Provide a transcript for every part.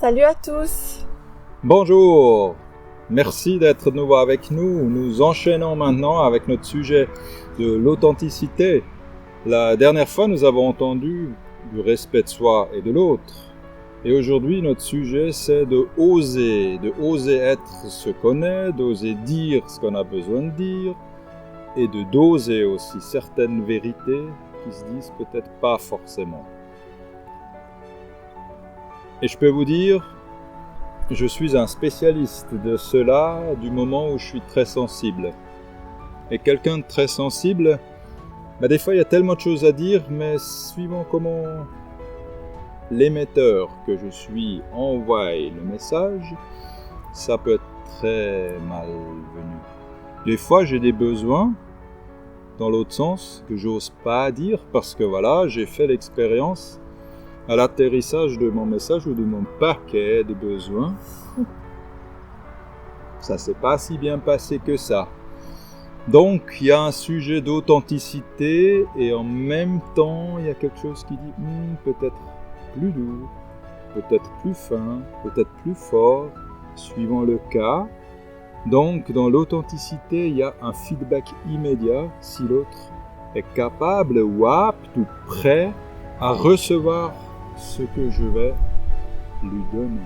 Salut à tous. Bonjour, merci d'être de nouveau avec nous. Nous enchaînons maintenant avec notre sujet de l'authenticité. La dernière fois, nous avons entendu du respect de soi et de l'autre. Et aujourd'hui, notre sujet, c'est de oser être ce qu'on est, d'oser dire ce qu'on a besoin de dire, et d'oser aussi certaines vérités qui se disent peut-être pas forcément. Et je peux vous dire, je suis un spécialiste de cela du moment où je suis très sensible. Et quelqu'un de très sensible, des fois il y a tellement de choses à dire, mais suivant comment l'émetteur que je suis envoie le message, ça peut être très malvenu. Des fois j'ai des besoins dans l'autre sens que j'ose pas dire parce que voilà, j'ai fait l'expérience à l'atterrissage de mon message ou de mon paquet de besoins. Ça s'est pas si bien passé que ça. Donc il y a un sujet d'authenticité et en même temps il y a quelque chose qui dit peut-être plus doux, peut-être plus fin, peut-être plus fort, suivant le cas. Donc dans l'authenticité il y a un feedback immédiat si l'autre est capable ou apte ou prêt à recevoir ce que je vais lui donner.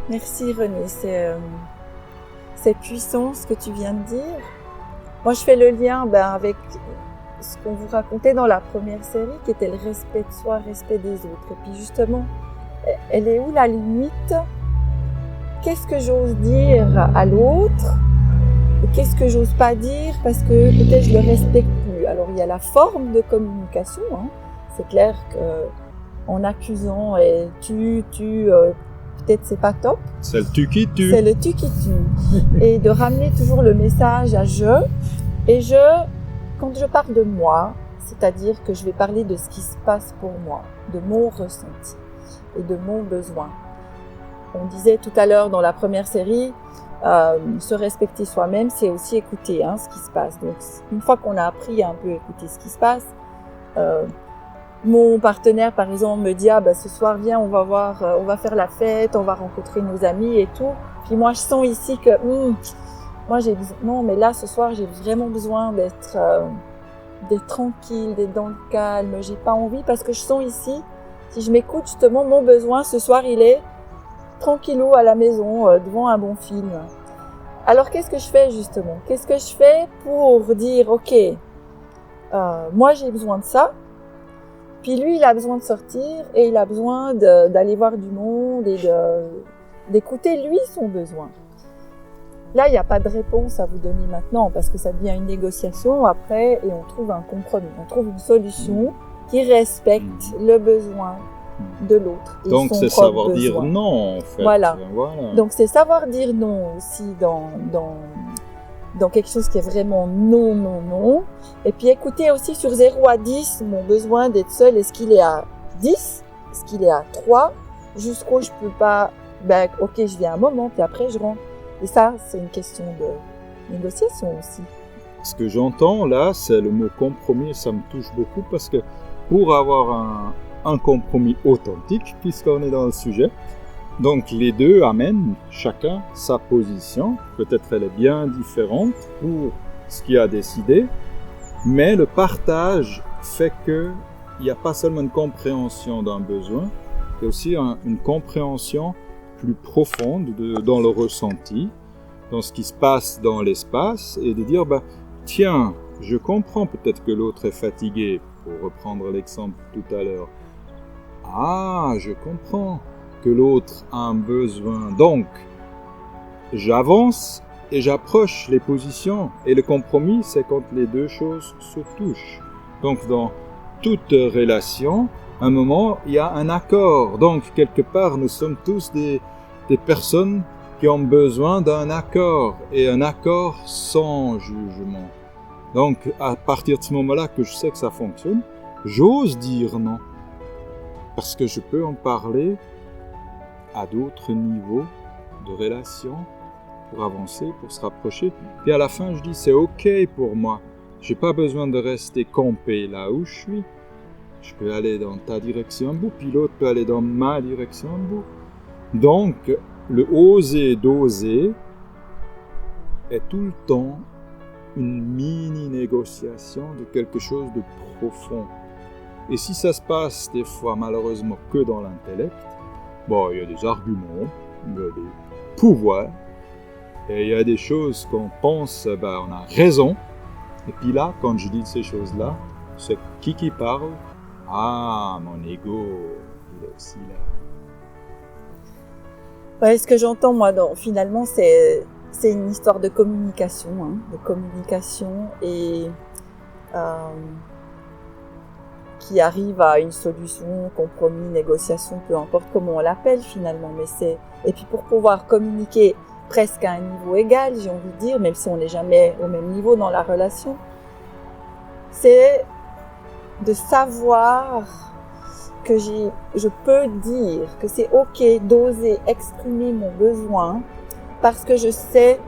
Merci René, c'est puissant ce que tu viens de dire. Moi je fais le lien avec ce qu'on vous racontait dans la première série qui était le respect de soi, respect des autres. Et puis justement, elle est où la limite? Qu'est-ce que j'ose dire à l'autre? Et qu'est-ce que j'ose pas dire parce que peut-être je le respecte plus? Alors il y a la forme de communication, C'est clair qu'en accusant et peut-être c'est pas top. C'est le tu qui tue. C'est le tu qui tue. Et de ramener toujours le message à je. Et quand je parle de moi, c'est-à-dire que je vais parler de ce qui se passe pour moi, de mon ressenti et de mon besoin. On disait tout à l'heure dans la première série, se respecter soi-même, c'est aussi écouter ce qui se passe. Donc une fois qu'on a appris à un peu écouter ce qui se passe, mon partenaire par exemple me dit ce soir viens on va faire la fête, on va rencontrer nos amis et tout. Puis moi je sens ici que moi j'ai besoin, non mais là ce soir j'ai vraiment besoin d'être tranquille, d'être dans le calme. J'ai pas envie parce que je sens ici, si je m'écoute justement, mon besoin ce soir il est tranquillou à la maison devant un bon film. Alors qu'est-ce que je fais justement? Qu'est-ce que je fais pour dire ok, moi j'ai besoin de ça. Puis lui, il a besoin de sortir et il a besoin d'aller voir du monde et d'écouter lui son besoin. Là, il n'y a pas de réponse à vous donner maintenant parce que ça devient une négociation après et on trouve un compromis. On trouve une solution qui respecte le besoin de l'autre. Et donc c'est savoir dire non en fait. Voilà. Donc c'est savoir dire non aussi dans quelque chose qui est vraiment non. Et puis écoutez aussi sur 0 à 10, mon besoin d'être seul, est-ce qu'il est à 10? Est-ce qu'il est à 3? Jusqu'où je peux pas, ok, je viens un moment, puis après je rentre. Et ça, c'est une question de négociation aussi. Ce que j'entends là, c'est le mot compromis, et ça me touche beaucoup parce que pour avoir un compromis authentique, puisqu'on est dans le sujet, donc les deux amènent chacun sa position, peut-être elle est bien différente pour ce qu'il a décidé, mais le partage fait qu'il n'y a pas seulement une compréhension d'un besoin, il y a aussi une compréhension plus profonde dans le ressenti, dans ce qui se passe dans l'espace, et de dire, tiens, je comprends peut-être que l'autre est fatigué, pour reprendre l'exemple tout à l'heure. Ah, je comprends que l'autre a un besoin. Donc, j'avance et j'approche les positions. Et le compromis, c'est quand les deux choses se touchent. Donc, dans toute relation, à un moment, il y a un accord. Donc, quelque part, nous sommes tous des personnes qui ont besoin d'un accord. Et un accord sans jugement. Donc, à partir de ce moment-là que je sais que ça fonctionne, j'ose dire non. Parce que je peux en parler à d'autres niveaux de relation pour avancer, pour se rapprocher. Puis à la fin, je dis c'est ok pour moi. J'ai pas besoin de rester campé là où je suis. Je peux aller dans ta direction un bout, puis l'autre peut aller dans ma direction un bout. Donc, le oser d'oser est tout le temps une mini-négociation de quelque chose de profond. Et si ça se passe des fois malheureusement que dans l'intellect, bon, il y a des arguments, il y a des pouvoirs, et il y a des choses qu'on pense, on a raison. Et puis là, quand je dis ces choses-là, c'est qui parle? Ah, mon ego, il est aussi là. Ouais, ce que j'entends, moi, finalement, c'est une histoire de communication, et qui arrive à une solution, compromis, négociation, peu importe comment on l'appelle finalement. Et puis pour pouvoir communiquer presque à un niveau égal, j'ai envie de dire, même si on n'est jamais au même niveau dans la relation, c'est de savoir que je peux dire que c'est ok d'oser exprimer mon besoin parce que je sais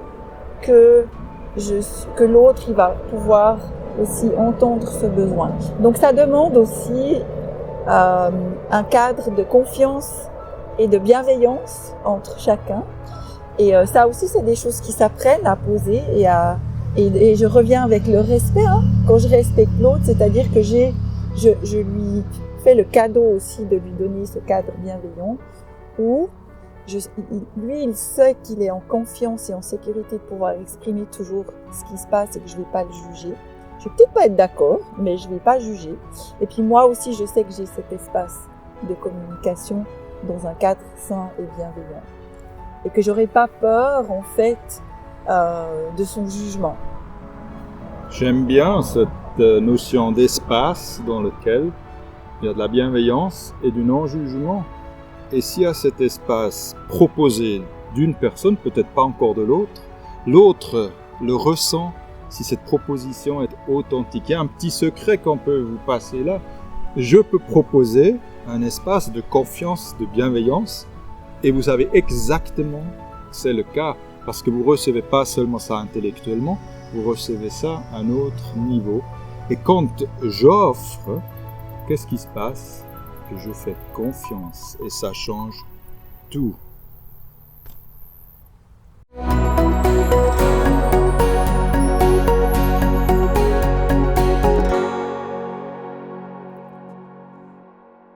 que l'autre il va pouvoir aussi entendre ce besoin. Donc ça demande aussi un cadre de confiance et de bienveillance entre chacun. Et ça aussi, c'est des choses qui s'apprennent à poser et je reviens avec le respect. Quand je respecte l'autre, c'est-à-dire que je lui fais le cadeau aussi de lui donner ce cadre bienveillant où lui, il sait qu'il est en confiance et en sécurité de pouvoir exprimer toujours ce qui se passe et que je ne vais pas le juger. Je vais peut-être pas être d'accord, mais je ne vais pas juger. Et puis moi aussi, je sais que j'ai cet espace de communication dans un cadre sain et bienveillant. Et que j'aurais pas peur, en fait, de son jugement. J'aime bien cette notion d'espace dans lequel il y a de la bienveillance et du non-jugement. Et s'il y a cet espace proposé d'une personne, peut-être pas encore de l'autre, l'autre le ressent si cette proposition est authentique. Il y a un petit secret qu'on peut vous passer là. Je peux proposer un espace de confiance, de bienveillance, et vous savez exactement que c'est le cas, parce que vous ne recevez pas seulement ça intellectuellement, vous recevez ça à un autre niveau. Et quand j'offre, qu'est-ce qui se passe? Que je fais confiance, et ça change tout.